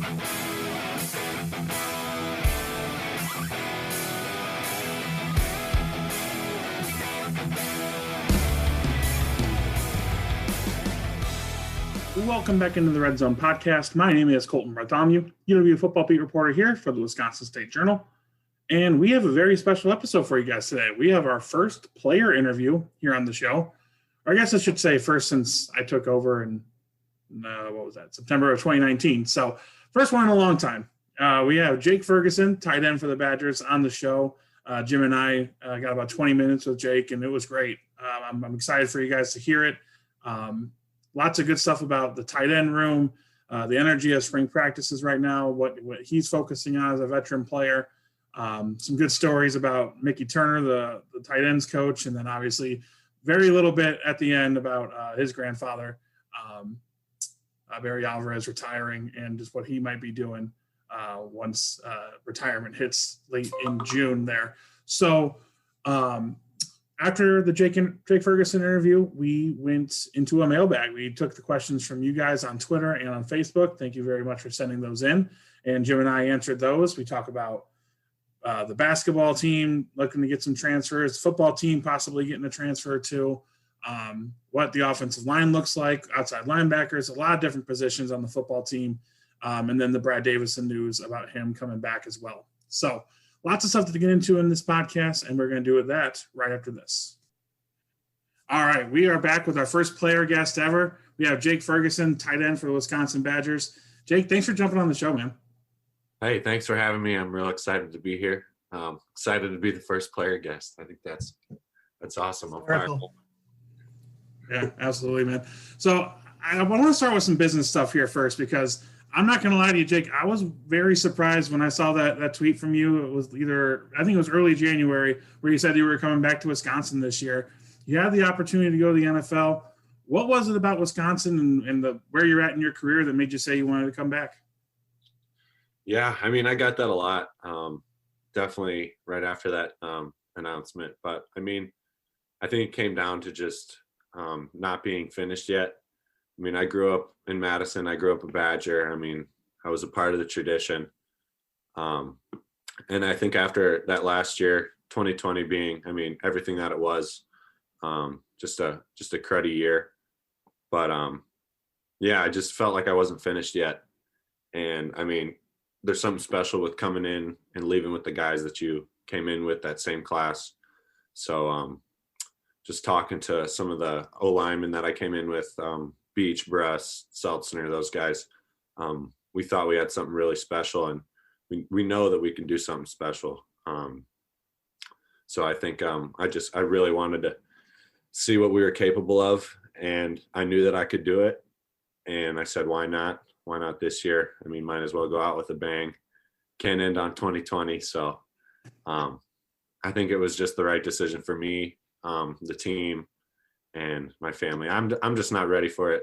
Welcome back into the Red Zone podcast. My name is Colten Bartholomew, UW football beat reporter here for the Wisconsin State Journal. And we have a very special episode for you guys today. We have our first player interview here on the show. Or I guess I should say first since I took over in, September of 2019. So first one in a long time. We have Jake Ferguson, tight end for the Badgers, on the show. Jim and I got about 20 minutes with Jake, and it was great. I'm excited for you guys to hear it. Lots of good stuff about the tight end room, the energy of spring practices right now, what he's focusing on as a veteran player. Some good stories about Mickey Turner, the tight ends coach, and then obviously very little bit at the end about his grandfather, Barry Alvarez, retiring and just what he might be doing once retirement hits late in June there. So after the Jake Ferguson interview, we went into a mailbag. We took the questions from you guys on Twitter and on Facebook. Thank you very much for sending those in. And Jim and I answered those. We talk about the basketball team looking to get some transfers, football team possibly getting a transfer to, what the offensive line looks like, outside linebackers, a lot of different positions on the football team, and then the Brad Davidson news about him coming back as well. So lots of stuff to get into in this podcast, and we're going to do that right after this. All right, we are back with our first player guest ever. We have Jake Ferguson, tight end for the Wisconsin Badgers. Jake, thanks for jumping on the show, man. Hey, thanks for having me. I'm real excited to be here. Excited to be the first player guest. I think that's awesome. I'm fired up. Yeah, absolutely, man. So I want to start with some business stuff here first, because I'm not going to lie to you, Jake. I was very surprised when I saw that tweet from you. It was I think it was early January, where you said you were coming back to Wisconsin this year. You had the opportunity to go to the NFL. What was it about Wisconsin and where you're at in your career that made you say you wanted to come back? Yeah, I mean, I got that a lot. Definitely right after that announcement. But I mean, I think it came down to just not being finished yet. I mean, I grew up in Madison. I grew up a Badger. I mean, I was a part of the tradition. And I think after that last year, 2020 being, I mean, everything that it was, just a cruddy year. But yeah, I just felt like I wasn't finished yet. And I mean, there's something special with coming in and leaving with the guys that you came in with that same class. So just talking to some of the O-linemen that I came in with, Beach, Bruss, Seltzner, those guys, we thought we had something really special, and we know that we can do something special. So I think I really wanted to see what we were capable of, and I knew that I could do it. And I said, why not? Why not this year? I mean, might as well go out with a bang. Can't end on 2020. So I think it was just the right decision for me, the team, and my family. I'm just not ready for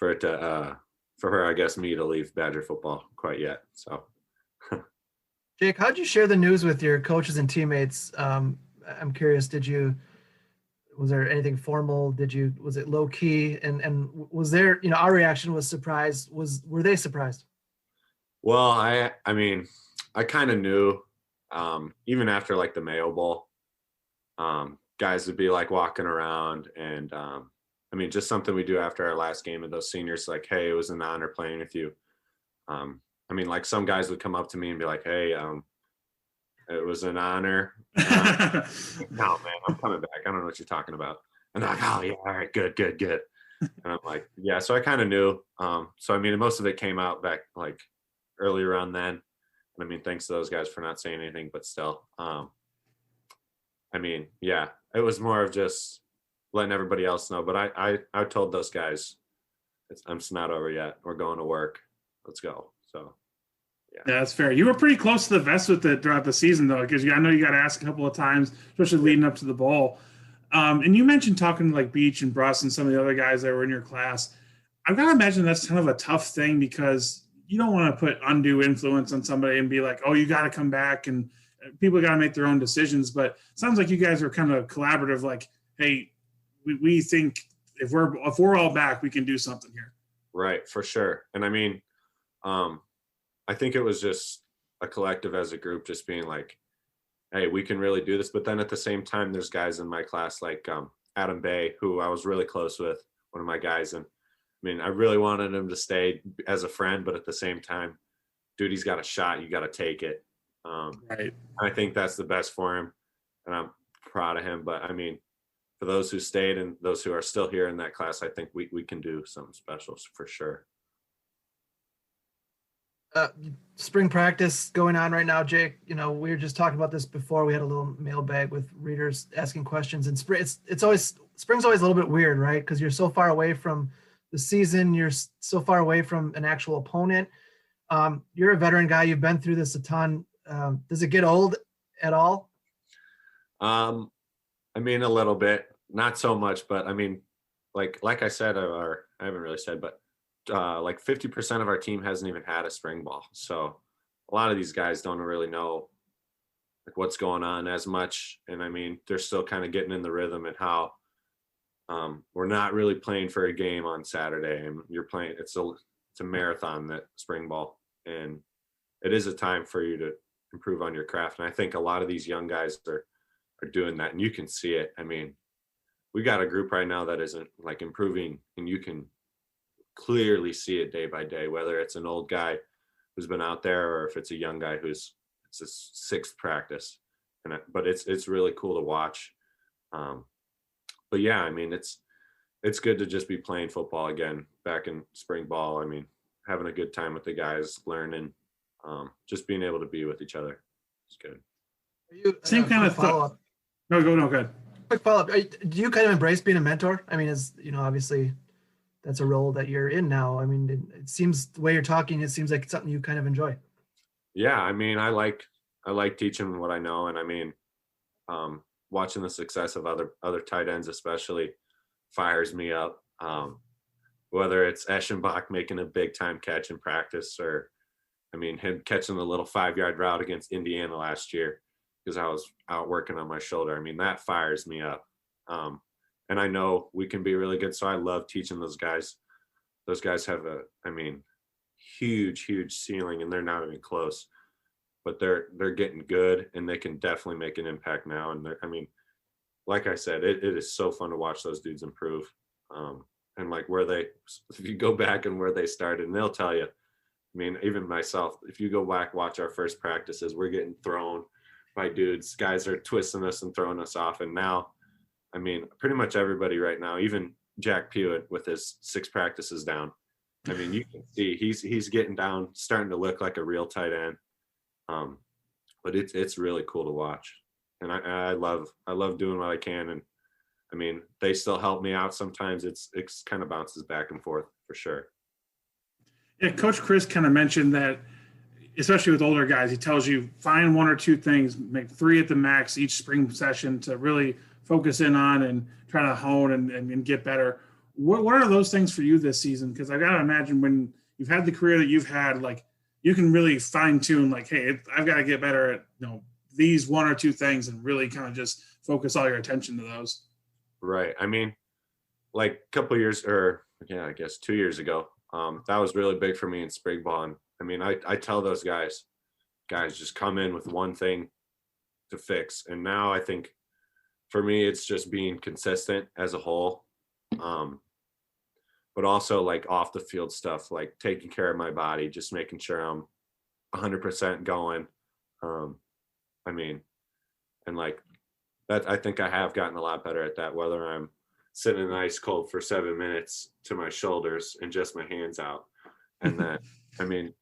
her, I guess, me to leave Badger football quite yet. So Jake, how'd you share the news with your coaches and teammates? I'm curious, was there anything formal? Was it low key? And was there, our reaction was surprise. Were they surprised? Well, I mean, I kind of knew, even after like the Mayo Bowl, guys would be like walking around, and I mean, just something we do after our last game of those seniors, like, hey, it was an honor playing with you. I mean, like some guys would come up to me and be like, hey, it was an honor. No, man, I'm coming back. I don't know what you're talking about. And they're like, oh yeah, all right, good. And I'm like, yeah. So I kind of knew. So I mean, most of it came out back like early around then. I mean, thanks to those guys for not saying anything, but still, I mean, yeah, it was more of just letting everybody else know. But I told those guys, I'm not over yet. We're going to work. Let's go. So. Yeah, that's fair. You were pretty close to the vest with it throughout the season, though, because I know you got asked a couple of times, especially leading up to the bowl. And you mentioned talking to like Beach and Bruss and some of the other guys that were in your class. I've got to imagine that's kind of a tough thing, because you don't want to put undue influence on somebody and be like, oh, you got to come back, and people got to make their own decisions. But it sounds like you guys are kind of collaborative, like, hey, we think if we're all back, we can do something here. Right, for sure. And I mean, I think it was just a collective as a group, just being like, hey, we can really do this. But then at the same time, there's guys in my class like Adam Bay, who I was really close with, one of my guys. And I mean, I really wanted him to stay as a friend, but at the same time, dude, he's got a shot. You got to take it. Right. I think that's the best for him, and I'm proud of him. But I mean, for those who stayed and those who are still here in that class, I think we can do something special for sure. Spring practice going on right now, Jake. We were just talking about this before. We had a little mailbag with readers asking questions, and spring's always a little bit weird, right? Because you're so far away from the season, you're so far away from an actual opponent. You're a veteran guy. You've been through this a ton. Does it get old at all? I mean, a little bit, not so much, but I mean, like I said, or I haven't really said, but like 50% of our team hasn't even had a spring ball. So a lot of these guys don't really know like what's going on as much. And I mean, they're still kind of getting in the rhythm and how we're not really playing for a game on Saturday, and you're playing, it's a marathon, that spring ball. And it is a time for you to improve on your craft. And I think a lot of these young guys are doing that, and you can see it. I mean, we got a group right now that isn't like improving, and you can clearly see it day by day, whether it's an old guy who's been out there or if it's a young guy it's his sixth practice. But it's really cool to watch. But yeah, I mean, it's good to just be playing football again back in spring ball. I mean, having a good time with the guys, learning, just being able to be with each other. It's good. Same kind of thought. No, go ahead. Quick follow-up. Do you kind of embrace being a mentor? I mean, obviously that's a role that you're in now. I mean, it seems the way you're talking, it seems like it's something you kind of enjoy. Yeah, I mean, I like teaching what I know, and I mean, watching the success of other tight ends especially fires me up. Whether it's Eschenbach making a big time catch in practice, or I mean, him catching the little 5-yard route against Indiana last year because I was out working on my shoulder. I mean, that fires me up. And I know we can be really good. So I love teaching those guys. Those guys have huge ceiling, and they're not even close, but they're getting good, and they can definitely make an impact now. And I mean, like I said, it is so fun to watch those dudes improve. And like if you go back and where they started, and they'll tell you, I mean, even myself, if you go back, watch our first practices, we're getting thrown by dudes. Guys are twisting us and throwing us off. And now, I mean, pretty much everybody right now, even Jack Pewitt with his 6 practices down, I mean, you can see he's getting down, starting to look like a real tight end. But it's really cool to watch. And I love doing what I can. And I mean, they still help me out sometimes. It's kind of bounces back and forth for sure. Yeah, Coach Chris kind of mentioned that, especially with older guys, he tells you find 1 or 2 things, make 3 at the max each spring session to really focus in on and try to hone and get better. What are those things for you this season? Because I got to imagine when you've had the career that you've had, like you can really fine tune, like, hey, I've got to get better at these 1 or 2 things, and really kind of just focus all your attention to those. Right. I mean, like a couple years, or I guess 2 years ago, that was really big for me in spring ball. And I mean, I tell those guys, just come in with one thing to fix. And now I think for me, it's just being consistent as a whole. But also like off the field stuff, like taking care of my body, just making sure I'm 100% going. I mean, and like that, I think I have gotten a lot better at that, whether I'm sitting in ice cold for 7 minutes to my shoulders and just my hands out. And then, I mean,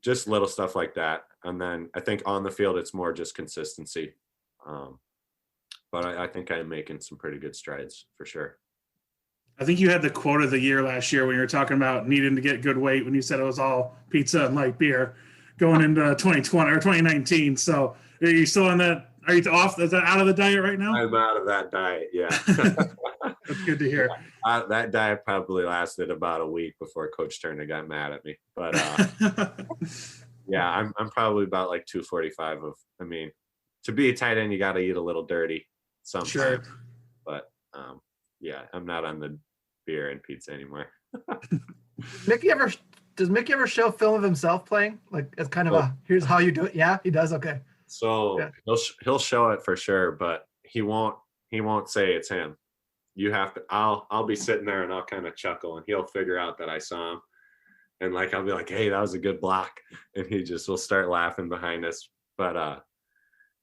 just little stuff like that. And then I think on the field, it's more just consistency. But I think I'm making some pretty good strides for sure. I think you had the quote of the year last year when you were talking about needing to get good weight, when you said it was all pizza and light beer going into 2020 or 2019. So are you still on that? Are you off? Is that out of the diet right now? I'm out of that diet. Yeah. That's good to hear. That diet probably lasted about a week before Coach Turner got mad at me. But yeah, I'm probably about like 245 of, I mean, to be a tight end, you got to eat a little dirty sometimes. Sure. But yeah, I'm not on the beer and pizza anymore. Nick, you ever does Mickey ever show film of himself playing? Like as kind of here's how you do it. Yeah, he does. Okay. So Yeah. he'll show it for sure, but he won't say it's him. You have to, I'll be sitting there and I'll kind of chuckle and he'll figure out that I saw him. And like, I'll be like, hey, that was a good block. And he just will start laughing behind us. But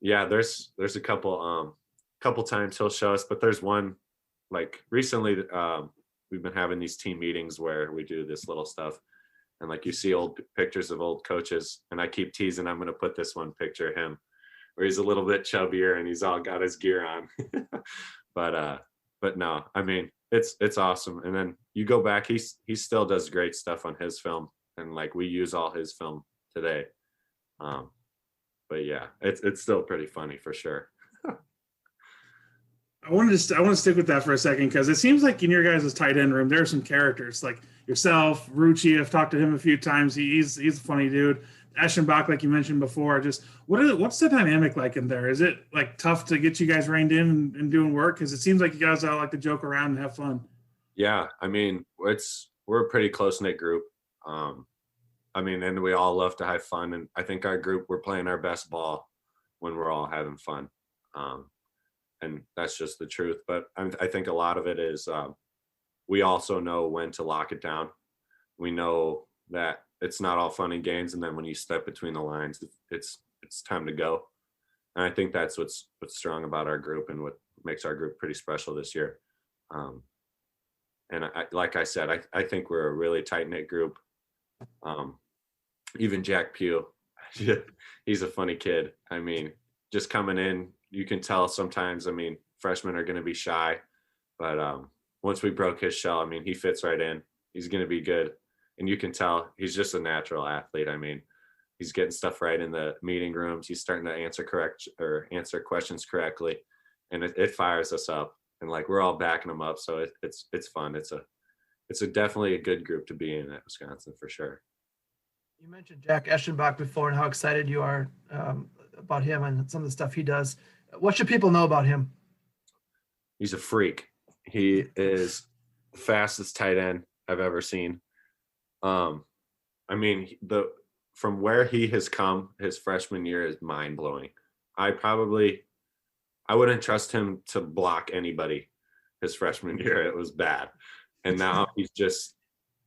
yeah, there's a couple times he'll show us, but there's one like recently, we've been having these team meetings where we do this little stuff. And like you see old pictures of old coaches and I keep teasing, I'm going to put this one picture of him where he's a little bit chubbier and he's all got his gear on. But no, I mean, it's awesome. And then you go back, he still does great stuff on his film. And like, we use all his film today. But yeah, it's still pretty funny for sure. I want to stick with that for a second because it seems like in your guys' tight end room, there are some characters like yourself, Rucci. I've talked to him a few times. He's a funny dude. Eschenbach, like you mentioned before, just what's the dynamic like in there? Is it like tough to get you guys reined in and doing work? Because it seems like you guys all like to joke around and have fun. Yeah, I mean, we're a pretty close-knit group. I mean, and we all love to have fun. And I think our group, we're playing our best ball when we're all having fun. And that's just the truth. But I think a lot of it is we also know when to lock it down. We know that it's not all fun and games. And then when you step between the lines, it's time to go. And I think that's what's strong about our group and what makes our group pretty special this year. And like I said, I think we're a really tight-knit group. Even Jack Pugh, he's a funny kid. I mean, just coming in, you can tell sometimes, I mean, freshmen are going to be shy, but once we broke his shell, I mean, he fits right in. He's going to be good. And you can tell he's just a natural athlete. I mean, he's getting stuff right in the meeting rooms. He's starting to answer questions correctly. And it fires us up. And like, we're all backing him up. So it's fun. It's definitely a good group to be in at Wisconsin for sure. You mentioned Jack Eschenbach before and how excited you are about him and some of the stuff he does. What should people know about him? He's a freak. He is the fastest tight end I've ever seen. I mean, from where he has come, his freshman year is mind blowing. I wouldn't trust him to block anybody his freshman year. It was bad. And now he's just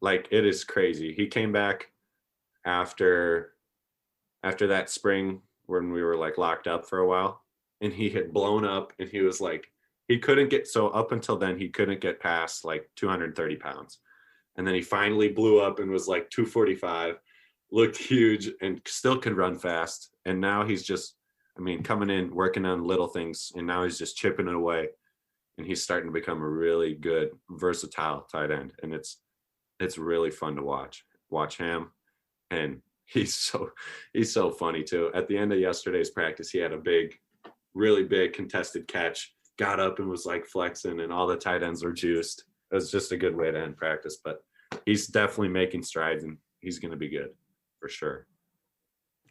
like, it is crazy. He came back after that spring when we were like locked up for a while, and he had blown up, and he was like, up until then he couldn't get past like 230 pounds. And then he finally blew up and was like 245, looked huge and still could run fast. And now he's just, I mean, coming in, working on little things, and now he's just chipping it away. And he's starting to become a really good, versatile tight end. And it's really fun to watch him. And he's so funny too. At the end of yesterday's practice, he had a really big contested catch, got up and was like flexing, and all the tight ends were juiced. It was just a good way to end practice, but he's definitely making strides and he's going to be good for sure.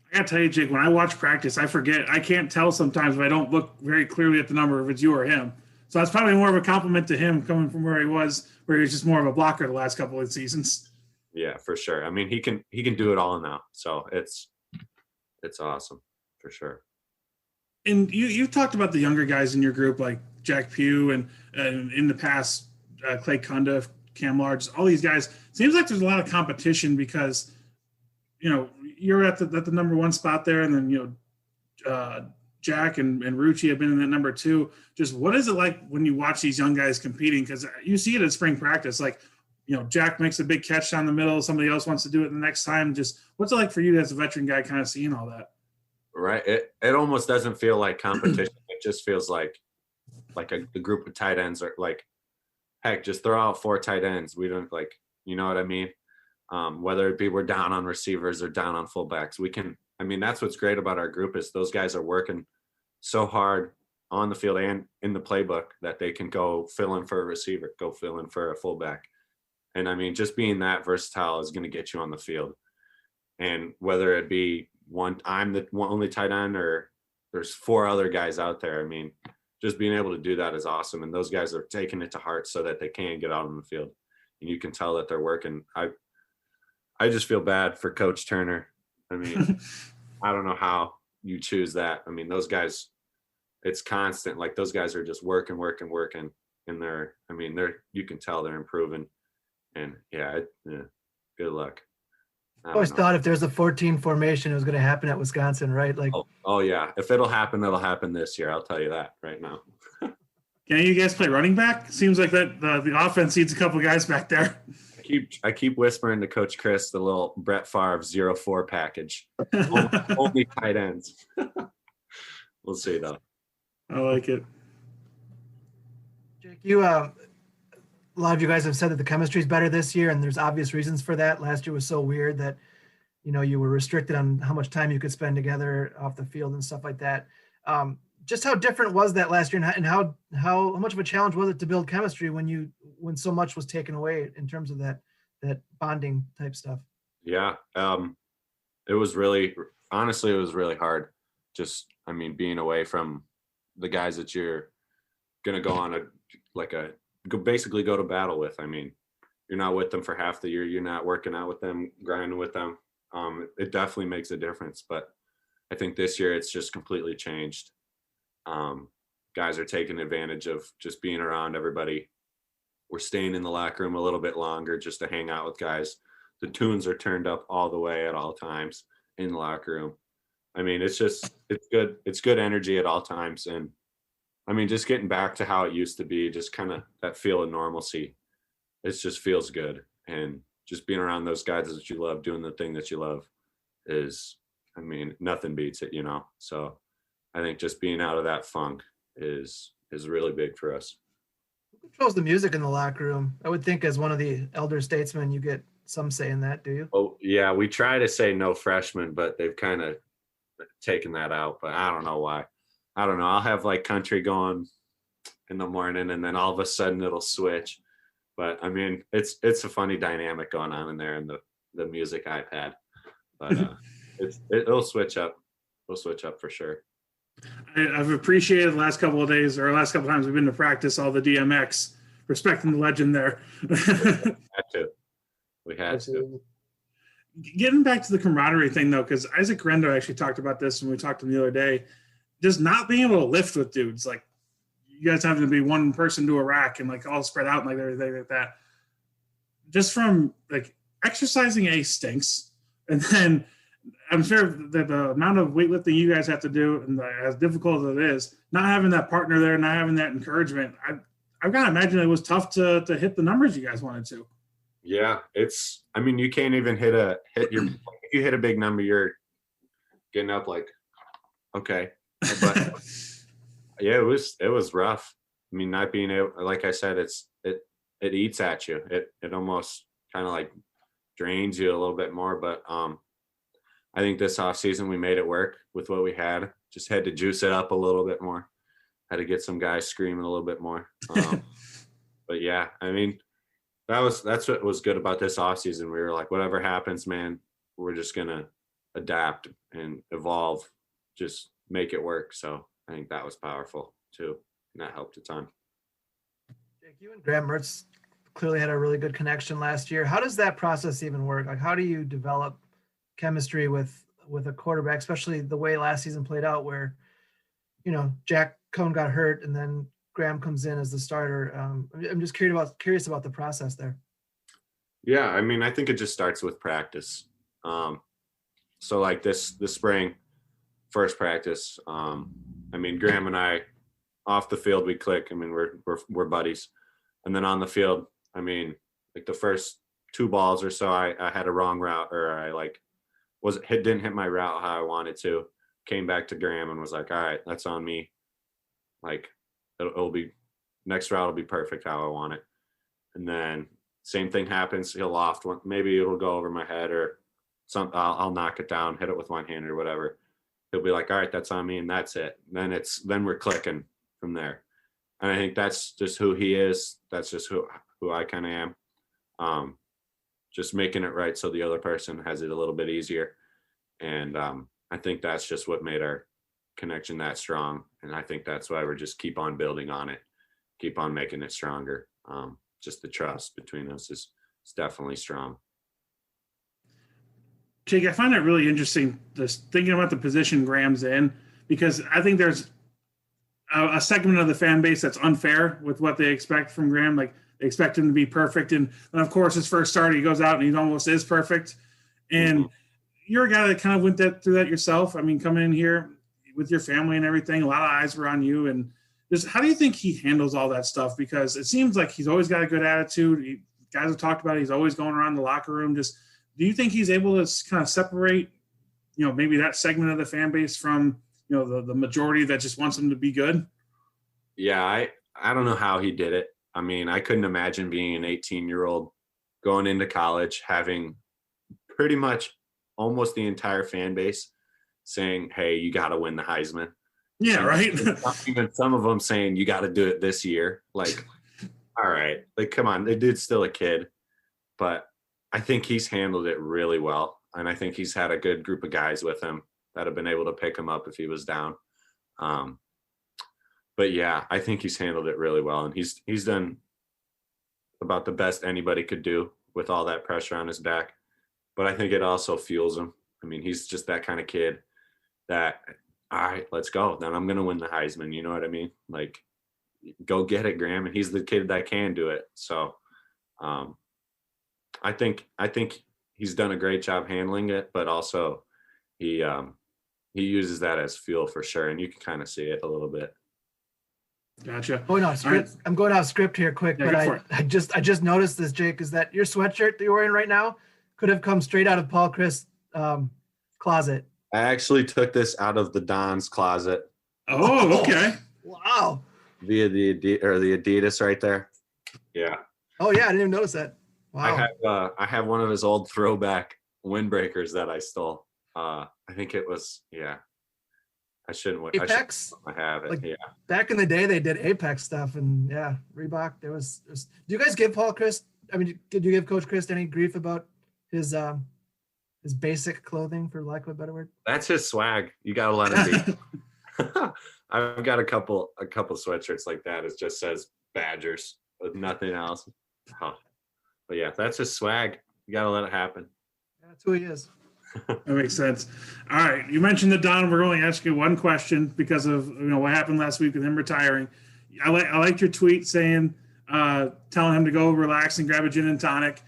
I gotta tell you, Jake, when I watch practice, I forget. I can't tell sometimes if I don't look very clearly at the number if it's you or him. So that's probably more of a compliment to him coming from where he was just more of a blocker the last couple of seasons. Yeah, for sure. I mean, he can do it all now. So it's awesome for sure. And you've talked about the younger guys in your group, like Jack Pugh and in the past, Clay Cunda, Cam Large, all these guys. Seems like there's a lot of competition because, you know, you're at the number one spot there, and then, you know, Jack and Rucci have been in that number two. Just what is it like when you watch these young guys competing? Because you see it at spring practice, like, you know, Jack makes a big catch down the middle, somebody else wants to do it the next time. Just what's it like for you as a veteran guy kind of seeing all that? Right. It almost doesn't feel like competition. It just feels like the group of tight ends are like, heck, just throw out 4 tight ends. We don't like, you know what I mean? Whether it be we're down on receivers or down on fullbacks, that's what's great about our group is those guys are working so hard on the field and in the playbook that they can go fill in for a receiver, go fill in for a fullback. And I mean, just being that versatile is going to get you on the field. And whether it be I'm the only tight end or there's 4 other guys out there, I mean, just being able to do that is awesome. And those guys are taking it to heart so that they can get out on the field. And you can tell that they're working. I I just feel bad for Coach Turner. I mean, I don't know how you choose that. I mean, those guys, it's constant. Like those guys are just working. And you can tell they're improving. And yeah, good luck. I always thought if there's a 14 formation, it was going to happen at Wisconsin, right? Like, oh yeah. If it'll happen this year. I'll tell you that right now. Can you guys play running back? Seems like that the offense needs a couple guys back there. I keep whispering to Coach Chris the little Brett Favre 0-4 package. only tight ends. We'll see though. I like it. Jake, a lot of you guys have said that the chemistry is better this year, and there's obvious reasons for that. Last year was so weird that, you were restricted on how much time you could spend together off the field and stuff like that. Just how different was that last year, and how much of a challenge was it to build chemistry when so much was taken away in terms of that bonding type stuff? Yeah. It was really hard. Just, being away from the guys that you're going to go on basically go to battle with. You're not with them for half the year. You're not working out with them, grinding with them. It definitely makes a difference, but I think this year it's just completely changed. Guys are taking advantage of just being around everybody. We're staying in the locker room a little bit longer just to hang out with guys. The tunes are turned up all the way at all times in the locker room. It's good. It's good energy at all times. And just getting back to how it used to be, just kind of that feel of normalcy. It just feels good. And just being around those guys that you love, doing the thing that you love is, nothing beats it, So I think just being out of that funk is really big for us. Who controls the music in the locker room? I would think as one of the elder statesmen, you get some say in that, do you? Oh, yeah. We try to say no freshmen, but they've kind of taken that out. But I don't know why. I don't know. I'll have like country going in the morning, and then all of a sudden it'll switch. But it's a funny dynamic going on in there in the music iPad. But it'll switch up. It'll switch up for sure. I've appreciated the last couple of days or last couple of times we've been to practice all the DMX, respecting the legend there. We had to. Getting back to the camaraderie thing, though, because Isaac Rendo actually talked about this when we talked to him the other day, just not being able to lift with dudes. Like, you guys having to be one person to a rack and, like, all spread out and, like, everything like that. Just from, like, exercising stinks. And then I'm sure that the amount of weightlifting you guys have to do, and as difficult as it is, not having that partner there, not having that encouragement, I've got to imagine it was tough to hit the numbers you guys wanted to. Yeah, you can't even if you hit a big number, you're getting up like, okay. But yeah, it was rough. Not being able, like I said, it eats at you. It almost kind of like drains you a little bit more. But I think this off season we made it work with what we had. Just had to juice it up a little bit more. Had to get some guys screaming a little bit more. But yeah, that's what was good about this off season. We were like, whatever happens, man, we're just gonna adapt and evolve, just make it work. So I think that was powerful too, and that helped a ton. Jake, you and Graham Mertz clearly had a really good connection last year. How does that process even work? Like, how do you develop chemistry with a quarterback, especially the way last season played out, where Jack Cohn got hurt and then Graham comes in as the starter? I'm just curious about the process there. Yeah, I think it just starts with practice. So like this spring, first practice, Graham and I, off the field we click. We're buddies, and then on the field, like the first two balls or so, I had a wrong route, or I didn't hit my route how I wanted to. Came back to Graham and was like, all right, that's on me. Like, it'll be, next route will be perfect how I want it. And then same thing happens. He'll loft one. Maybe it'll go over my head or something. I'll knock it down, hit it with one hand or whatever. He'll be like, all right, that's on me. And that's it. Then we're clicking from there. And I think that's just who he is. That's just who I kind of am. Just making it right so the other person has it a little bit easier. And I think that's just what made our connection that strong. And I think that's why we're just keep on building on it, keep on making it stronger. Just the trust between us is definitely strong. Jake, I find it really interesting just thinking about the position Graham's in, because I think there's a segment of the fan base that's unfair with what they expect from Graham. Like they expect him to be perfect. And of course, his first start, he goes out and he almost is perfect. And you're a guy that kind of went through that yourself. I mean, coming in here with your family and everything, a lot of eyes were on you. And just how do you think he handles all that stuff? Because it seems like he's always got a good attitude. Guys have talked about it. He's always going around the locker room. Just do you think he's able to kind of separate, maybe that segment of the fan base from, the majority that just wants him to be good? Yeah, I don't know how he did it. I mean, I couldn't imagine being an 18-year-old going into college, having pretty much almost the entire fan base saying, hey, you got to win the Heisman. Yeah, right. Even some of them saying, you got to do it this year. Like, all right, like, come on, the dude's still a kid. But I think he's handled it really well. And I think he's had a good group of guys with him that have been able to pick him up if he was down. But yeah, I think he's handled it really well. And he's done about the best anybody could do with all that pressure on his back. But I think it also fuels him. I mean, he's just that kind of kid that, all right, let's go. Then I'm going to win the Heisman. You know what I mean? Like, go get it, Graham. And he's the kid that can do it. So I think he's done a great job handling it, but also he uses that as fuel for sure. And you can kind of see it a little bit. Gotcha. Going off script. Right. I'm going off script here quick, but I just noticed this, Jake, is that your sweatshirt that you're wearing right now could have come straight out of Paul Chris' closet. I actually took this out of the Don's closet. Oh, okay. Wow. Via the Adidas right there. Yeah. Oh yeah, I didn't even notice that. Wow. I have one of his old throwback windbreakers that I stole. I think it was I shouldn't. Apex. I have it. Like, yeah. Back in the day, they did Apex stuff, and yeah, Reebok. There was. Do you guys give Paul Chris? I mean, did you give Coach Chris any grief about his basic clothing, for lack of a better word? That's his swag. You gotta let him be. I've got a couple sweatshirts like that. It just says Badgers with nothing else. Oh. But yeah, that's his swag. You gotta let it happen. That's who he is. That makes sense. All right, you mentioned the Don. We're going to ask you one question because of what happened last week with him retiring. I liked your tweet saying, telling him to go relax and grab a gin and tonic.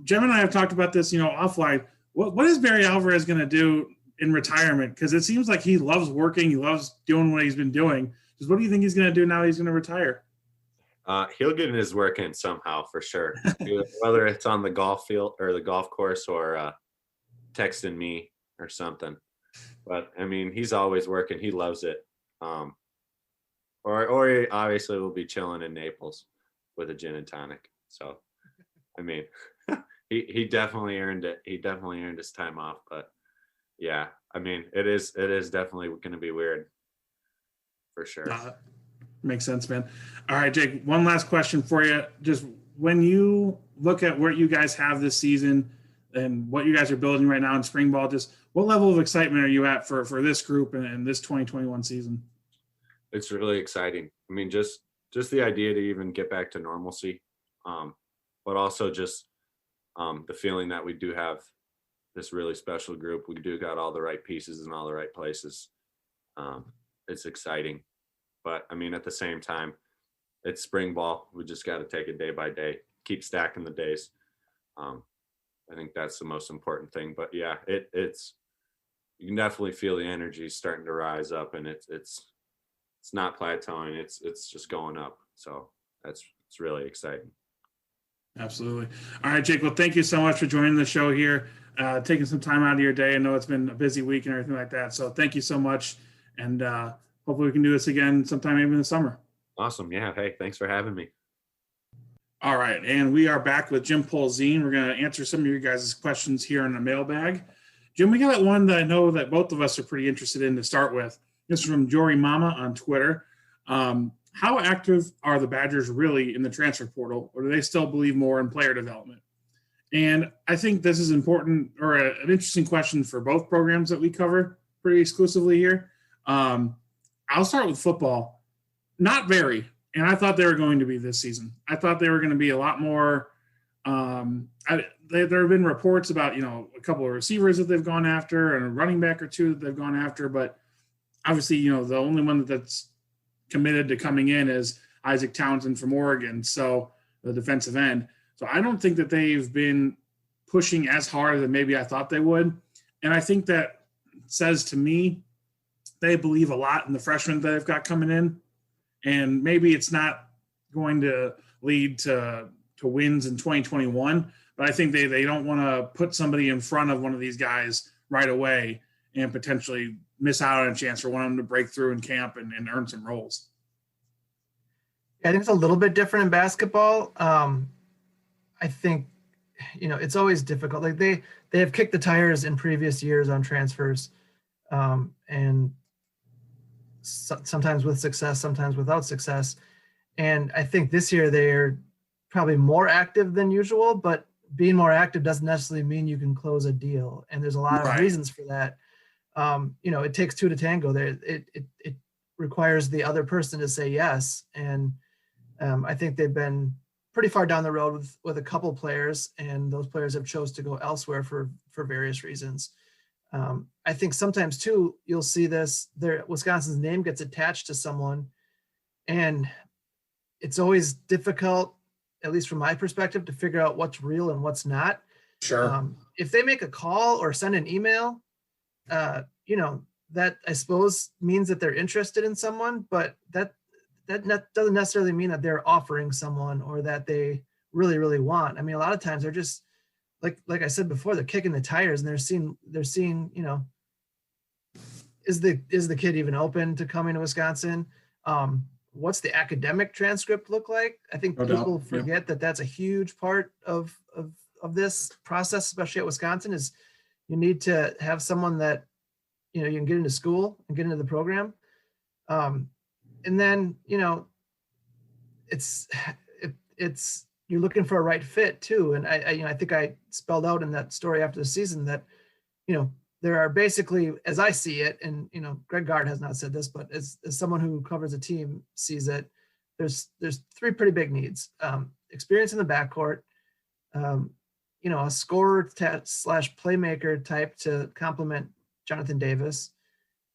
Jim and I have talked about this, offline. What is Barry Alvarez going to do in retirement? Because it seems like he loves working. He loves doing what he's been doing. Just what do you think he's going to do now that he's going to retire? He'll get his work in somehow for sure. Whether it's on the golf field or the golf course or texting me or something. But I mean, he's always working. He loves it. Or he obviously will be chilling in Naples with a gin and tonic. So, I mean, he definitely earned it. He definitely earned his time off. But yeah, I mean, it is definitely going to be weird for sure. Makes sense, man. All right, Jake, one last question for you. Just when you look at what you guys have this season and what you guys are building right now in spring ball, just what level of excitement are you at for this group and this 2021 season? It's really exciting. I mean, just the idea to even get back to normalcy, but also just the feeling that we do have this really special group. We do got all the right pieces in all the right places. It's exciting. But, I mean, at the same time, it's spring ball. We just got to take it day by day, keep stacking the days. I think that's the most important thing. But, yeah, it's you can definitely feel the energy starting to rise up, and it's not plateauing. It's just going up. So it's really exciting. Absolutely. All right, Jake. Well, thank you so much for joining the show here, taking some time out of your day. I know it's been a busy week and everything like that. So thank you so much. And hopefully we can do this again sometime maybe in the summer. Awesome. Yeah. Hey, thanks for having me. All right. And we are back with Jim Polzin. We're going to answer some of your guys' questions here in the mailbag. Jim, we got one that I know that both of us are pretty interested in to start with. This is from Jory Mama on Twitter. How active are the Badgers really in the transfer portal, or do they still believe more in player development? And I think this is important, or an interesting question for both programs that we cover pretty exclusively here. I'll start with football. Not very, and I thought they were going to be this season. I thought they were going to be a lot more. The there have been reports about, a couple of receivers that they've gone after and a running back or two that they've gone after. But obviously, the only one that's committed to coming in is Isaac Townsend from Oregon, so the defensive end. So I don't think that they've been pushing as hard as maybe I thought they would. And I think that says to me they believe a lot in the freshmen that they've got coming in. And maybe it's not going to lead to wins in 2021, but I think they don't want to put somebody in front of one of these guys right away and potentially miss out on a chance for one of them to break through in camp and earn some roles. I think it's a little bit different in basketball. I think, it's always difficult. Like they have kicked the tires in previous years on transfers, and sometimes with success, sometimes without success. And I think this year they're probably more active than usual, but being more active doesn't necessarily mean you can close a deal. And there's a lot of reasons for that. It takes two to tango there. It requires the other person to say yes. And I think they've been pretty far down the road with a couple players, and those players have chose to go elsewhere for various reasons. I think sometimes too, you'll see this there, Wisconsin's name gets attached to someone, and it's always difficult, at least from my perspective, to figure out what's real and what's not. Sure. If they make a call or send an email, that I suppose means that they're interested in someone, but that doesn't necessarily mean that they're offering someone or that they really, really want. I mean, a lot of times they're just like I said before, they're kicking the tires and they're seeing, is the kid even open to coming to Wisconsin? What's the academic transcript look like? I think people forget that that's a huge part of this process, especially at Wisconsin, is you need to have someone that, you can get into school and get into the program. And then, it's you're looking for a right fit too. And I think I spelled out in that story after the season that, there are basically, as I see it, and, Greg Gard has not said this, but as someone who covers a team sees it, there's three pretty big needs. Experience in the backcourt, a scorer / playmaker type to complement Jonathan Davis,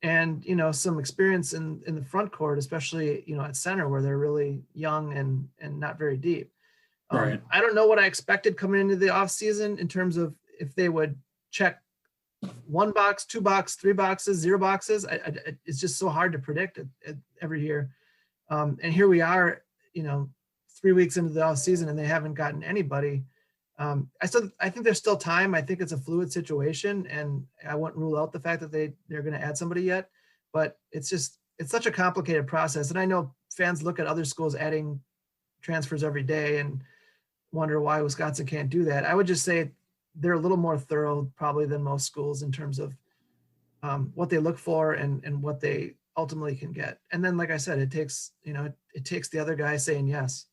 and, some experience in the front court, especially, at center where they're really young and not very deep. Right. I don't know what I expected coming into the off season in terms of if they would check 1 box, 2 box, 3 boxes, 0 boxes. It's just so hard to predict it every year. And here we are, 3 weeks into the off season and they haven't gotten anybody. I think there's still time. I think it's a fluid situation, and I wouldn't rule out the fact that they're going to add somebody yet, but it's such a complicated process. And I know fans look at other schools adding transfers every day and wonder why Wisconsin can't do that. I would just say they're a little more thorough probably than most schools in terms of what they look for and what they ultimately can get. And then, like I said, it takes the other guy saying yes.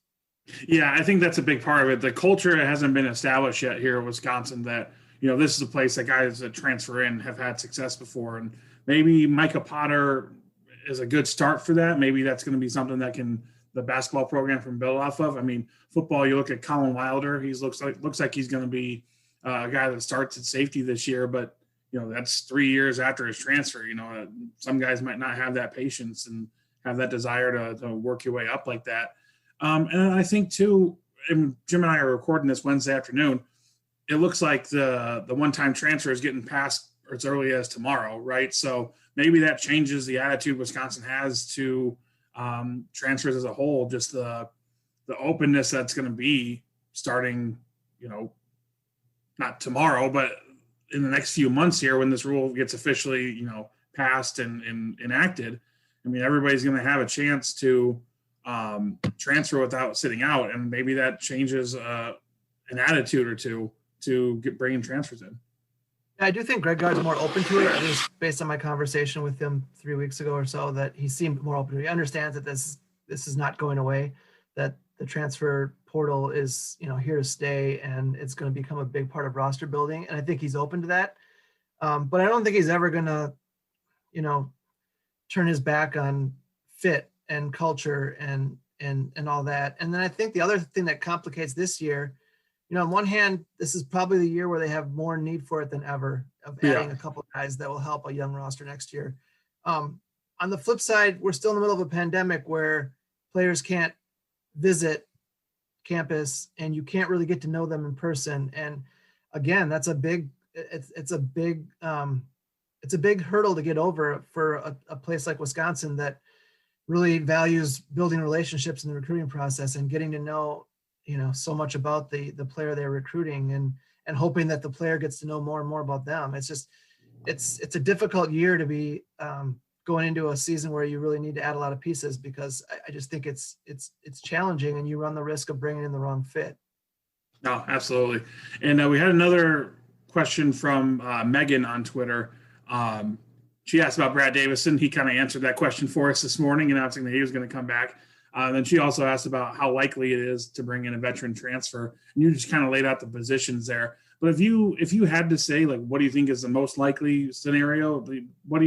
Yeah, I think that's a big part of it. The culture hasn't been established yet here in Wisconsin that, this is a place that guys that transfer in have had success before. And maybe Micah Potter is a good start for that. Maybe that's going to be something that the basketball program can build off of. I mean, football, you look at Colin Wilder, he looks like he's going to be a guy that starts at safety this year, but, that's 3 years after his transfer. Some guys might not have that patience and have that desire to work your way up like that. And I think too, and Jim and I are recording this Wednesday afternoon, it looks like the one-time transfer is getting passed as early as tomorrow, right? So maybe that changes the attitude Wisconsin has to transfers as a whole, just the openness that's going to be starting, not tomorrow, but in the next few months here when this rule gets officially, passed and enacted. I mean, everybody's going to have a chance to transfer without sitting out, and maybe that changes an attitude or two to bringing transfers in. I do think Greg Gard's more open to it, at least based on my conversation with him 3 weeks ago or so, that he seemed more open to it. He understands that this is not going away, that the transfer portal is here to stay, and it's going to become a big part of roster building, and I think he's open to that. But I don't think he's ever going to turn his back on fit and culture and all that. And then I think the other thing that complicates this year, on one hand, this is probably the year where they have more need for it than ever, of adding a couple of guys that will help a young roster next year. On the flip side, we're still in the middle of a pandemic where players can't visit campus and you can't really get to know them in person. And again, it's a big hurdle to get over for a place like Wisconsin that really values building relationships in the recruiting process and getting to know, so much about the player they're recruiting and hoping that the player gets to know more and more about them. It's a difficult year to be going into a season where you really need to add a lot of pieces, because I just think it's challenging and you run the risk of bringing in the wrong fit. No, absolutely. And we had another question from Megan on Twitter. She asked about Brad Davidson. He kind of answered that question for us this morning, announcing that he was going to come back. Then she also asked about how likely it is to bring in a veteran transfer. And you just kind of laid out the positions there. But if you had to say, like, what do you think is the most likely scenario? What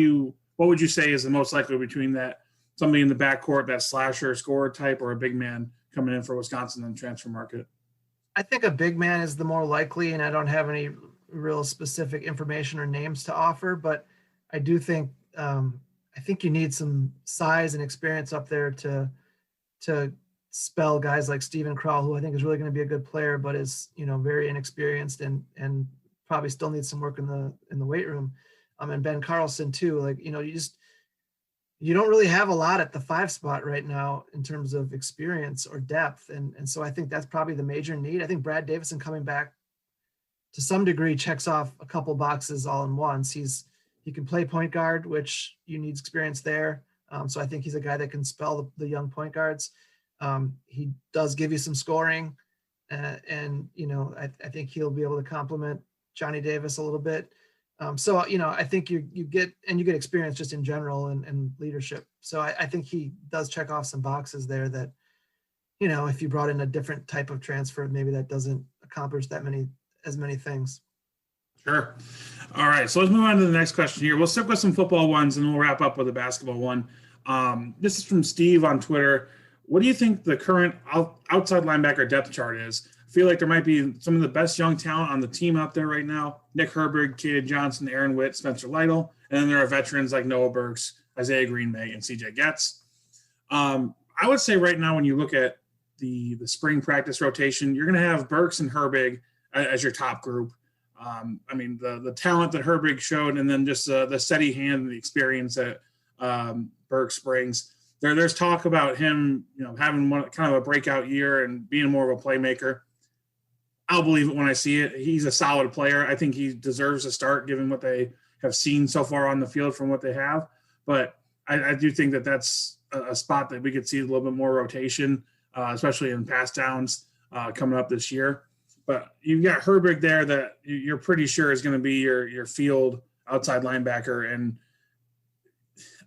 would you say is the most likely between that somebody in the backcourt, that slasher scorer type, or a big man coming in for Wisconsin in the transfer market? I think a big man is the more likely, and I don't have any real specific information or names to offer, but I do think I think you need some size and experience up there to spell guys like Steven Krall, who I think is really going to be a good player, but is very inexperienced and probably still needs some work in the weight room. And Ben Carlson too. Like you don't really have a lot at the 5 spot right now in terms of experience or depth, and so I think that's probably the major need. I think Brad Davidson coming back to some degree checks off a couple boxes all in once. He can play point guard, which you need experience there. So I think he's a guy that can spell the young point guards. He does give you some scoring, and I think he'll be able to complement Johnny Davis a little bit. So I think you get experience just in general and leadership. So I think he does check off some boxes there that, if you brought in a different type of transfer, maybe that doesn't accomplish as many things. Sure. All right. So let's move on to the next question here. We'll stick with some football ones and we'll wrap up with a basketball one. This is from Steve on Twitter. What do you think the current outside linebacker depth chart is? I feel like there might be some of the best young talent on the team out there right now. Nick Herbig, Caden Johnson, Aaron Witt, Spencer Lytle. And then there are veterans like Noah Burks, Isaiah Greenbay, and CJ Getz. I would say right now when you look at the spring practice rotation, you're going to have Burks and Herbig as your top group. The talent that Herbig showed, and then just the steady hand and the experience that Burks brings. There's talk about him, having kind of a breakout year and being more of a playmaker. I'll believe it when I see it. He's a solid player. I think he deserves a start given what they have seen so far on the field from what they have. But I do think that that's a spot that we could see a little bit more rotation, especially in pass downs coming up this year. But you've got Herbig there that you're pretty sure is going to be your field outside linebacker. And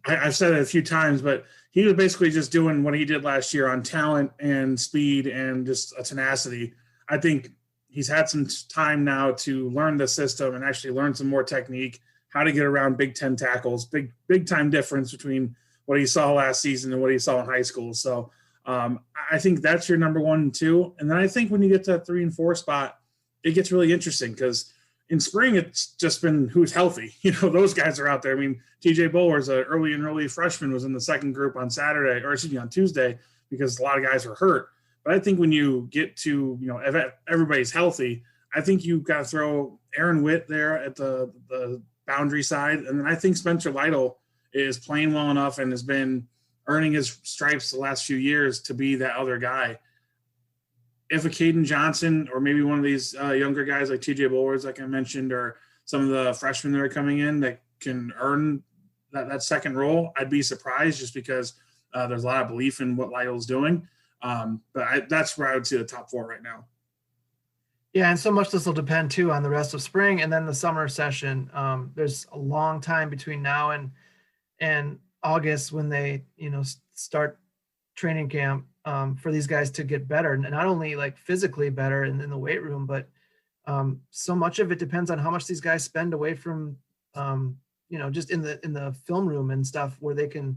I've said it a few times, but he was basically just doing what he did last year on talent and speed and just a tenacity. I think he's had some time now to learn the system and actually learn some more technique, how to get around Big Ten tackles, big time difference between what he saw last season and what he saw in high school. So I think that's your number 1 and 2. And then I think when you get to that 3 and 4 spot, it gets really interesting because in spring, it's just been who's healthy. Those guys are out there. I mean, TJ Bowers, an early freshman, was in the second group on Tuesday, because a lot of guys were hurt. But I think when you get to, if everybody's healthy, I think you've got to throw Aaron Witt there at the boundary side. And then I think Spencer Lytle is playing well enough and has been earning his stripes the last few years to be that other guy. If a Caden Johnson or maybe one of these younger guys like TJ Bowers, like I mentioned, or some of the freshmen that are coming in that can earn that second role, I'd be surprised just because there's a lot of belief in what Lytle's doing. But that's where I would see the top 4 right now. Yeah, and so much this will depend too on the rest of spring and then the summer session. There's a long time between now and August when they start training camp for these guys to get better, and not only like physically better in the weight room, but so much of it depends on how much these guys spend away from just in the film room and stuff where they can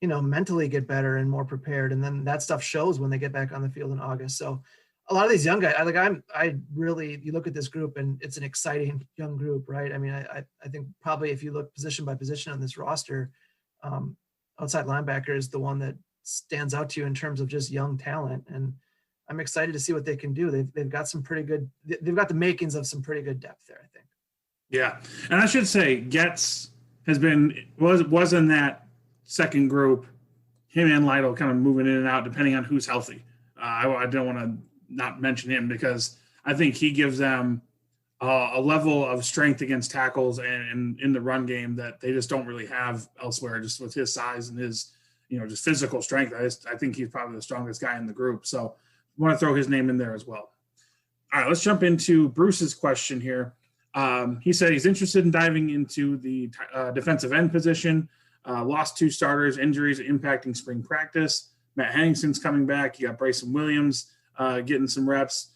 mentally get better and more prepared, and then that stuff shows when they get back on the field in August. So a lot of these young guys, I really, you look at this group and it's an exciting young group, right? I mean, I think probably if you look position by position on this roster, outside linebacker is the one that stands out to you in terms of just young talent. And I'm excited to see what they can do. They've got they've got the makings of some pretty good depth there, I think. Yeah. And I should say Getz was in that second group, him and Lytle kind of moving in and out depending on who's healthy. I don't want to not mention him because I think he gives them a level of strength against tackles and in the run game that they just don't really have elsewhere, just with his size and his, just physical strength. I think he's probably the strongest guy in the group. So I want to throw his name in there as well. All right, let's jump into Bruce's question here. He said he's interested in diving into the defensive end position. Lost 2 starters, injuries impacting spring practice. Matt Henningsen's coming back. You got Bryson Williams getting some reps.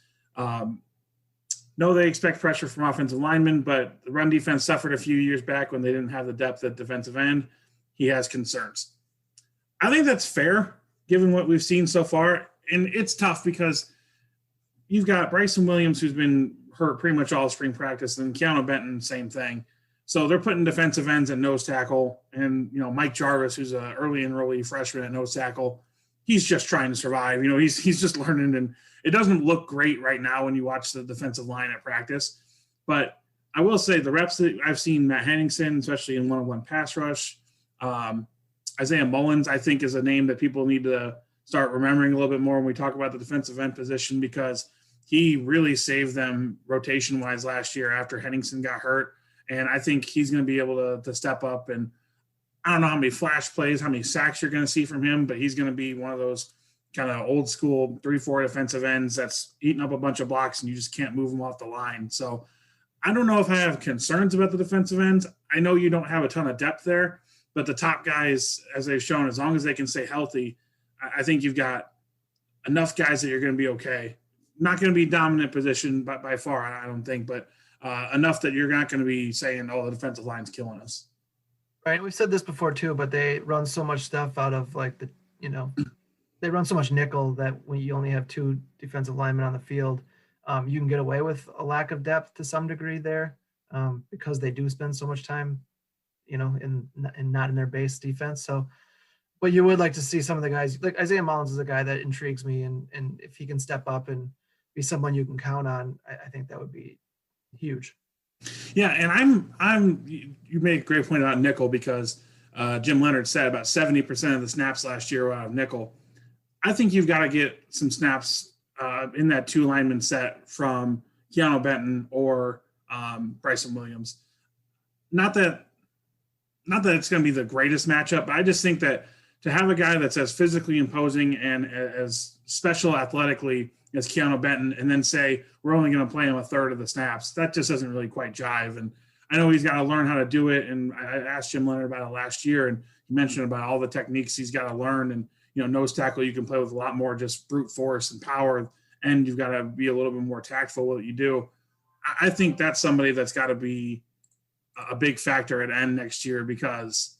No, they expect pressure from offensive linemen, but the run defense suffered a few years back when they didn't have the depth at defensive end. He has concerns. I think that's fair, given what we've seen so far. And it's tough because you've got Bryson Williams, who's been hurt pretty much all spring practice, and Keanu Benton, same thing. So they're putting defensive ends at nose tackle. And, Mike Jarvis, who's an early enrollee freshman at nose tackle, he's just trying to survive. He's just learning, and it doesn't look great right now when you watch the defensive line at practice. But I will say the reps that I've seen Matt Henningsen, especially in one-on-one pass rush, Isaiah Mullins, I think, is a name that people need to start remembering a little bit more when we talk about the defensive end position, because he really saved them rotation-wise last year after Henningsen got hurt. And I think he's going to be able to step up. And I don't know how many flash plays, how many sacks you're going to see from him, but he's going to be one of those kind of old school 3-4 defensive ends that's eating up a bunch of blocks and you just can't move them off the line. So I don't know if I have concerns about the defensive ends. I know you don't have a ton of depth there, but the top guys, as they've shown, as long as they can stay healthy, I think you've got enough guys that you're going to be okay. Not going to be dominant position by far, I don't think, but enough that you're not going to be saying, oh, the defensive line's killing us. Right. We've said this before too, but they run so much stuff out of they run so much nickel that when you only have 2 defensive linemen on the field, you can get away with a lack of depth to some degree there because they do spend so much time, in not in their base defense. So, but you would like to see some of the guys, like Isaiah Mullins is a guy that intrigues me, and if he can step up and be someone you can count on, I think that would be huge. Yeah, and you made a great point about nickel because Jim Leonard said about 70% of the snaps last year were out of nickel. I think you've got to get some snaps in that 2 lineman set from Keanu Benton or Bryson Williams. Not that it's going to be the greatest matchup, but I just think that to have a guy that's as physically imposing and as special athletically as Keanu Benton, and then say we're only going to play him a third of the snaps, that just doesn't really quite jive. And I know he's got to learn how to do it. And I asked Jim Leonard about it last year, and he mentioned about all the techniques he's got to learn. And nose tackle, you can play with a lot more just brute force and power, and you've got to be a little bit more tactful with what you do. I think that's somebody that's got to be a big factor at end next year, because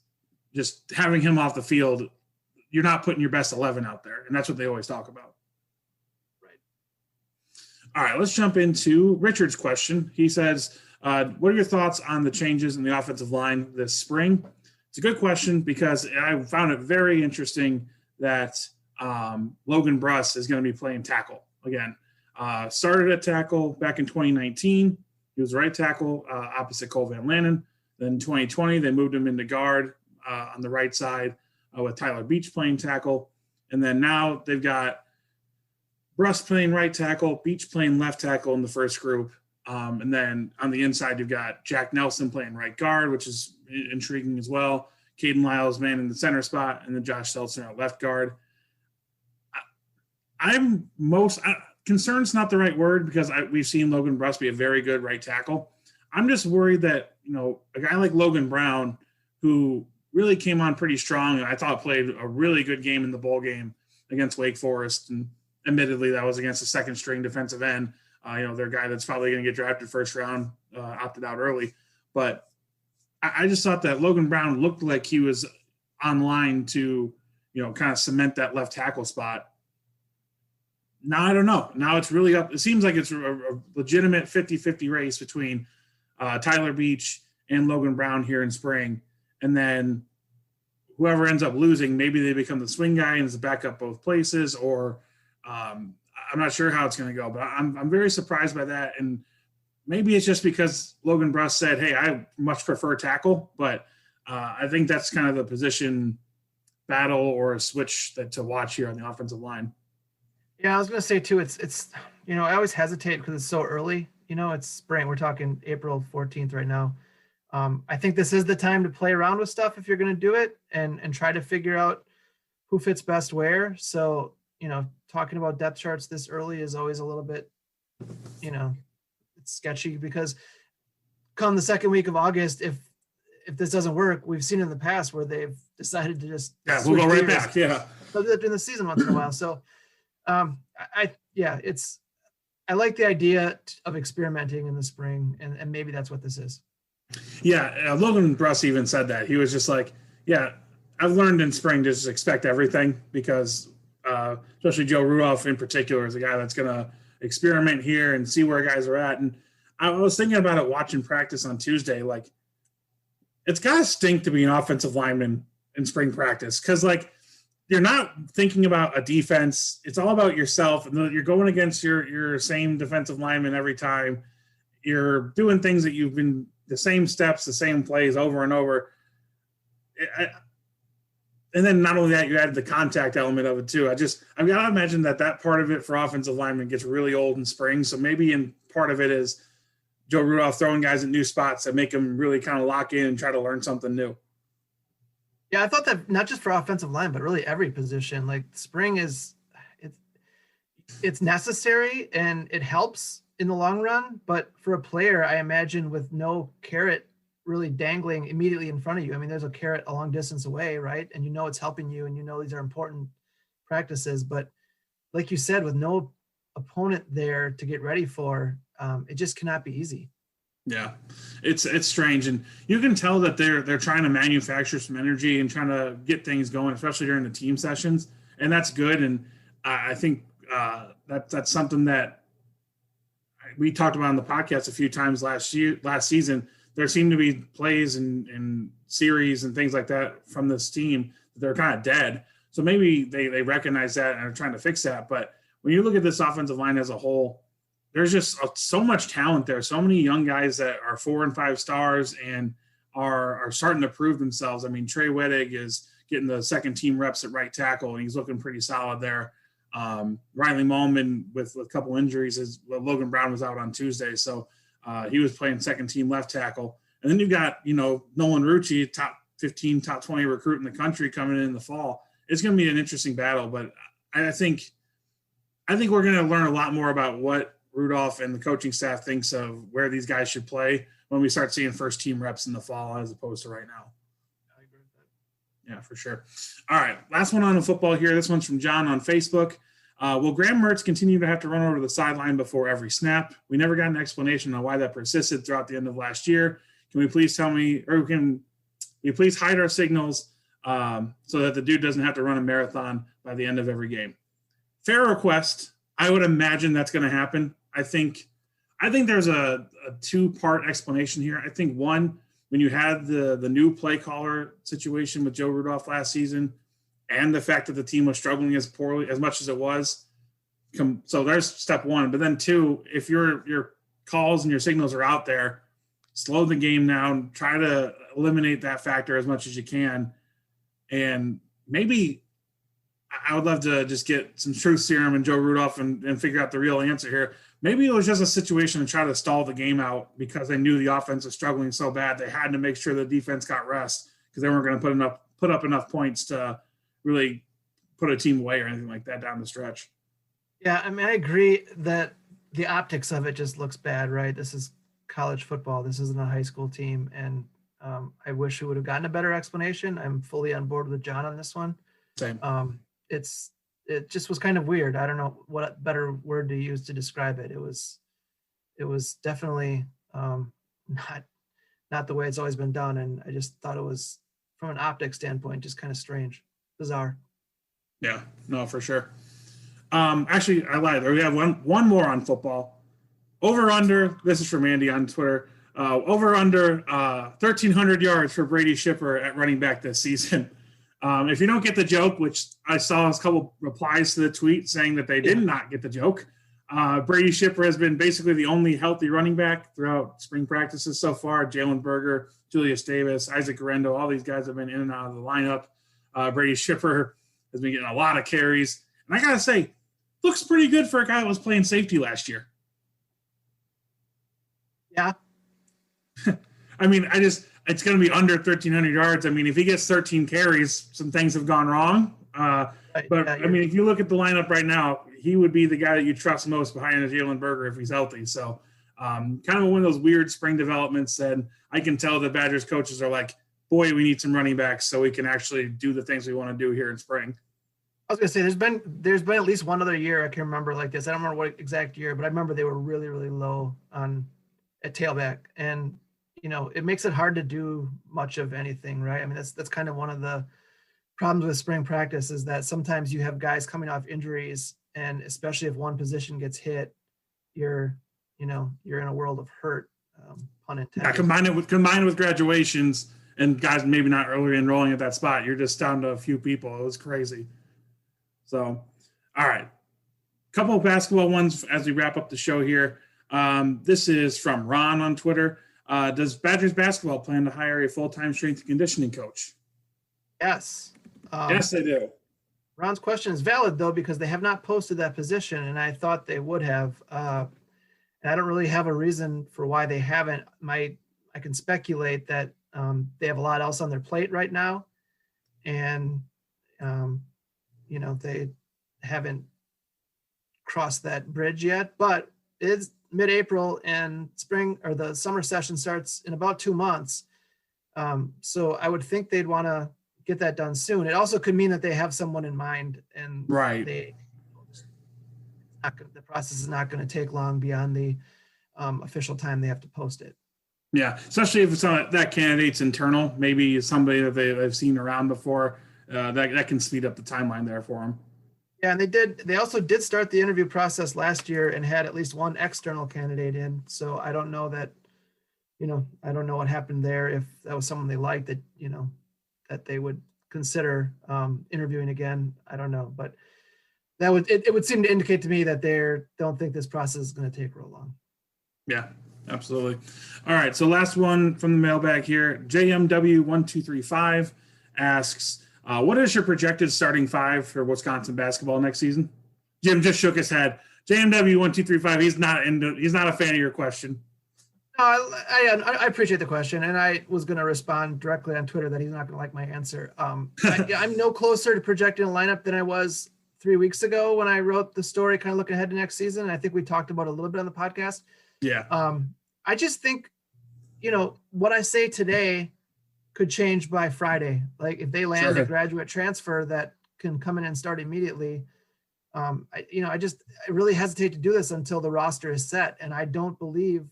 just having him off the field, you're not putting your best 11 out there, and that's what they always talk about. All right, let's jump into Richard's question. He says, what are your thoughts on the changes in the offensive line this spring? It's a good question because I found it very interesting that Logan Bruss is going to be playing tackle again. Started at tackle back in 2019. He was right tackle opposite Cole Van Lanen. Then in 2020, they moved him into guard on the right side with Tyler Beach playing tackle. And then now they've got Bruss playing right tackle, Beach playing left tackle in the first group. And then on the inside, you've got Jack Nelson playing right guard, which is intriguing as well. Caden Lyles man in the center spot, and then Josh Seltzer at left guard. I'm concerned's not the right word, because we've seen Logan Bruss be a very good right tackle. I'm just worried that, a guy like Logan Brown, who really came on pretty strong, and I thought played a really good game in the bowl game against Wake Forest, and admittedly, that was against a second-string defensive end. Their guy that's probably going to get drafted first round, opted out early. But I just thought that Logan Brown looked like he was on line to, kind of cement that left tackle spot. Now I don't know. Now it's really up. It seems like it's a legitimate 50-50 race between Tyler Beach and Logan Brown here in spring. And then whoever ends up losing, maybe they become the swing guy and is the backup both places, or I'm not sure how it's going to go. But I'm very surprised by that. And maybe it's just because Logan Bruss said, hey, I much prefer tackle. But I think that's kind of the position battle or a switch to watch here on the offensive line. Yeah, I was going to say too, it's I always hesitate because it's so early. It's spring. We're talking April 14th right now. I think this is the time to play around with stuff if you're going to do it and try to figure out who fits best where. So, talking about depth charts this early is always a little bit, it's sketchy because come the second week of August, if this doesn't work, we've seen in the past where they've decided to just we'll go right back. Yeah. They'll do that during the season once in a while. So, I like the idea of experimenting in the spring, and maybe that's what this is. Yeah, Logan Bruss even said that. He was just like, yeah, I've learned in spring to just expect everything because especially Joe Rudolph in particular is a guy that's going to experiment here and see where guys are at. And I was thinking about it watching practice on Tuesday. Like, it's got to stink to be an offensive lineman in spring practice because, like, you're not thinking about a defense. It's all about yourself. And you're going against your same defensive lineman every time. You're doing things that you've been – the same steps, the same plays over and over. And then not only that, you added the contact element of it too. I've got to imagine that part of it for offensive linemen gets really old in spring. So maybe in part of it is Joe Rudolph throwing guys at new spots that make them really kind of lock in and try to learn something new. Yeah, I thought that not just for offensive line, but really every position. Like spring it's necessary and it helps in the long run, but for a player, I imagine with no carrot really dangling immediately in front of you. I mean, there's a carrot a long distance away, right? And it's helping you, and these are important practices. But like you said, with no opponent there to get ready for, it just cannot be easy. Yeah, it's strange, and you can tell that they're trying to manufacture some energy and trying to get things going, especially during the team sessions, and that's good. And I think that's something that we talked about on the podcast a few times last season. There seemed to be plays and series and things like that from this team that they're kind of dead. So maybe they recognize that and are trying to fix that. But when you look at this offensive line as a whole, there's just so much talent there. So many young guys that are 4 and 5 stars and are starting to prove themselves. I mean, Trey Wettig is getting the second team reps at right tackle, and he's looking pretty solid there. Riley Mallman with a couple injuries, Logan Brown was out on Tuesday, so he was playing second team left tackle. And then you've got Nolan Rucci, top 15, top 20 recruit in the country coming in the fall. It's going to be an interesting battle, but I think we're going to learn a lot more about what Rudolph and the coaching staff thinks of where these guys should play when we start seeing first team reps in the fall as opposed to right now. I agree with that. Yeah, for sure. All right, last one on the football here. This one's from John on Facebook. Will Graham Mertz continue to have to run over to the sideline before every snap? We never got an explanation on why that persisted throughout the end of last year. Can we please tell me, or can we please hide our signals so that the dude doesn't have to run a marathon by the end of every game? Fair request. I would imagine that's going to happen. I think there's a two-part explanation here. I think one, when you had the new play caller situation with Joe Rudolph last season, and the fact that the team was struggling as much as it was, so there's step one. But then two, if your calls and your signals are out there, slow the game down, try to eliminate that factor as much as you can, and maybe I would love to just get some truth serum and Joe Rudolph and figure out the real answer here. Maybe it was just a situation to try to stall the game out because they knew the offense was struggling so bad. They had to make sure the defense got rest because they weren't going to put up enough points to really put a team away or anything like that down the stretch. Yeah, I mean, I agree that the optics of it just looks bad, right? This is college football. This isn't a high school team. And I wish we would have gotten a better explanation. I'm fully on board with John on this one. Same. It just was kind of weird. I don't know what better word to use to describe it. It was definitely not the way it's always been done. And I just thought it was, from an optics standpoint, just kind of strange, bizarre. Yeah, no, for sure. Actually, I lied. We have one more on football. Over under, this is from Andy on Twitter. Over under 1,300 yards for Brady Schipper at running back this season. If you don't get the joke, which I saw a couple replies to the tweet saying that they did not get the joke, Brady Schipper has been basically the only healthy running back throughout spring practices so far. Jalen Berger, Julius Davis, Isaac Garendo, all these guys have been in and out of the lineup. Brady Schipper has been getting a lot of carries. And I got to say, looks pretty good for a guy that was playing safety last year. Yeah. I mean, it's going to be under 1,300 yards. I mean, if he gets 13 carries, some things have gone wrong. But, I mean, if you look at the lineup right now, he would be the guy that you trust most behind Jalen Berger if he's healthy. So kind of one of those weird spring developments. And I can tell the Badgers coaches are like, boy, we need some running backs so we can actually do the things we want to do here in spring. I was going to say, there's been at least one other year I can remember like this. I don't remember what exact year, but I remember they were really, really low at tailback. And, you know, it makes it hard to do much of anything, right? I mean, that's kind of one of the problems with spring practice is that sometimes you have guys coming off injuries, and especially if one position gets hit, you're in a world of hurt, pun intended. Yeah, combined with graduations and guys maybe not early enrolling at that spot, you're just down to a few people. It was crazy. So, all right. Couple of basketball ones as we wrap up the show here. This is from Ron on Twitter. Does Badgers basketball plan to hire a full-time strength and conditioning coach? Yes. Yes, they do. Ron's question is valid, though, because they have not posted that position, and I thought they would have. And I don't really have a reason for why they haven't. I can speculate that they have a lot else on their plate right now, and they haven't crossed that bridge yet. But it's mid-April, and spring or the summer session starts in about 2 months. So I would think they'd want to get that done soon. It also could mean that they have someone in mind, and the process is not going to take long beyond the official time they have to post it. Yeah, especially if it's that candidate's internal, maybe somebody that they've seen around before. That can speed up the timeline there for them. Yeah, and they also did start the interview process last year and had at least one external candidate in. So I don't know that, I don't know what happened there. If that was someone they liked that, that they would consider interviewing again. I don't know, but it would seem to indicate to me that they don't think this process is going to take real long. Yeah, absolutely. All right. So last one from the mailbag here, JMW1235 asks, what is your projected starting five for Wisconsin basketball next season? Jim just shook his head. JMW1235, he's not a fan of your question. I appreciate the question, and I was going to respond directly on Twitter that he's not going to like my answer. I'm no closer to projecting a lineup than I was 3 weeks ago when I wrote the story kind of looking ahead to next season. I think we talked about it a little bit on the podcast. Yeah. I just think, what I say today could change by Friday. Like if they land a graduate transfer that can come in and start immediately, I really hesitate to do this until the roster is set. And I don't believe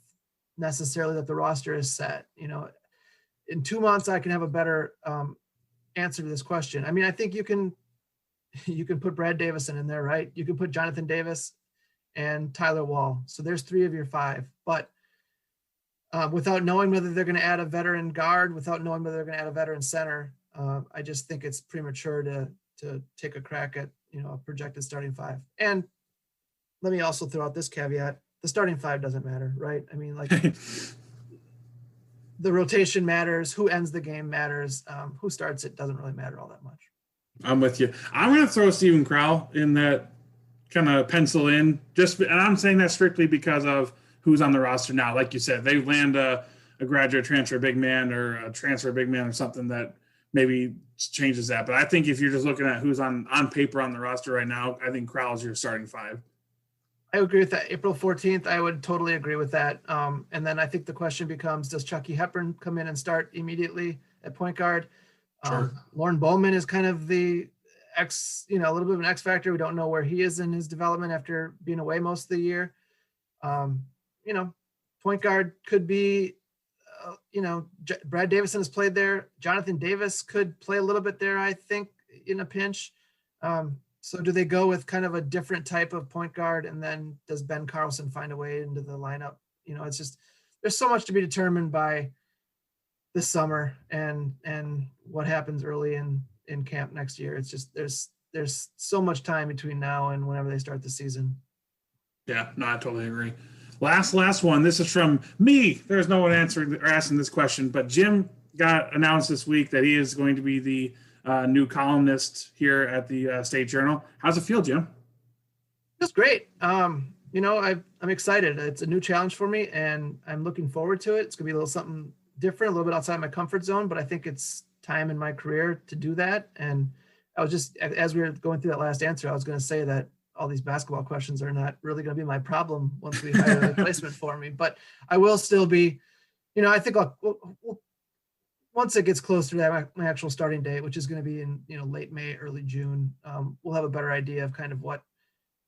necessarily that the roster is set. In 2 months, I can have a better answer to this question. I mean, I think you can put Brad Davidson in there, right? You can put Jonathan Davis and Tyler Wall. So there's 3 of your 5, but without knowing whether they're going to add a veteran guard, without knowing whether they're going to add a veteran center, I just think it's premature to take a crack at, a projected starting 5. And let me also throw out this caveat. The starting 5 doesn't matter, right? I mean, like the rotation matters. Who ends the game matters. Who starts it doesn't really matter all that much. I'm with you. I'm going to throw Steven Crowell in that kind of pencil in. And I'm saying that strictly because of who's on the roster now. Like you said, they land a graduate transfer big man or a transfer big man or something that maybe changes that. But I think if you're just looking at who's on paper on the roster right now, I think Crowell's your starting 5. I agree with that. April 14th, I would totally agree with that. And then I think the question becomes, does Chucky Hepburn come in and start immediately at point guard? Sure. Lauren Bowman is kind of the a little bit of an X factor. We don't know where he is in his development after being away most of the year. Point guard could be, Brad Davison has played there. Jonathan Davis could play a little bit there, I think, in a pinch. So do they go with kind of a different type of point guard, and then does Ben Carlson find a way into the lineup? It's just, there's so much to be determined by this summer and what happens early in camp next year. It's just, there's so much time between now and whenever they start the season. Yeah, no, I totally agree. Last one. This is from me. There's no one answering or asking this question, but Jim got announced this week that he is going to be the new columnist here at the State Journal. How's it feel, Jim? It's great. I'm excited. It's a new challenge for me, and I'm looking forward to it. It's gonna be a little something different, a little bit outside my comfort zone, but I think it's time in my career to do that. And I was just, as we were going through that last answer, I was going to say that all these basketball questions are not really going to be my problem once we hire a replacement for me, but I will still be, I think once it gets closer to that, my actual starting date, which is going to be in, late May, early June, we'll have a better idea of kind of what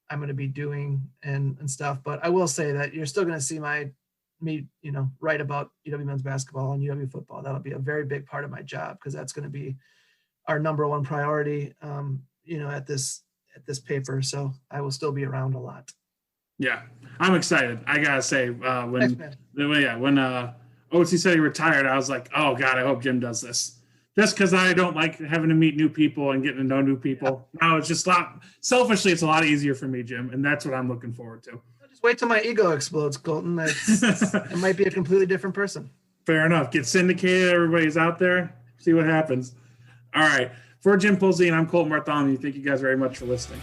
I'm going to be doing and stuff. But I will say that you're still going to see me write about UW men's basketball and UW football. That'll be a very big part of my job, because that's going to be our number one priority, at this paper. So I will still be around a lot. Yeah, I'm excited. I gotta say, when OT said he retired, I was like, oh God, I hope Jim does this. Just because I don't like having to meet new people and getting to know new people. Yeah. Now it's just selfishly, it's a lot easier for me, Jim, and that's what I'm looking forward to. Just wait till my ego explodes, Colton. It might be a completely different person. Fair enough. Get syndicated. Everybody's out there. See what happens. All right. For Jim Polzin, I'm Colton Bartholomew. Thank you guys very much for listening.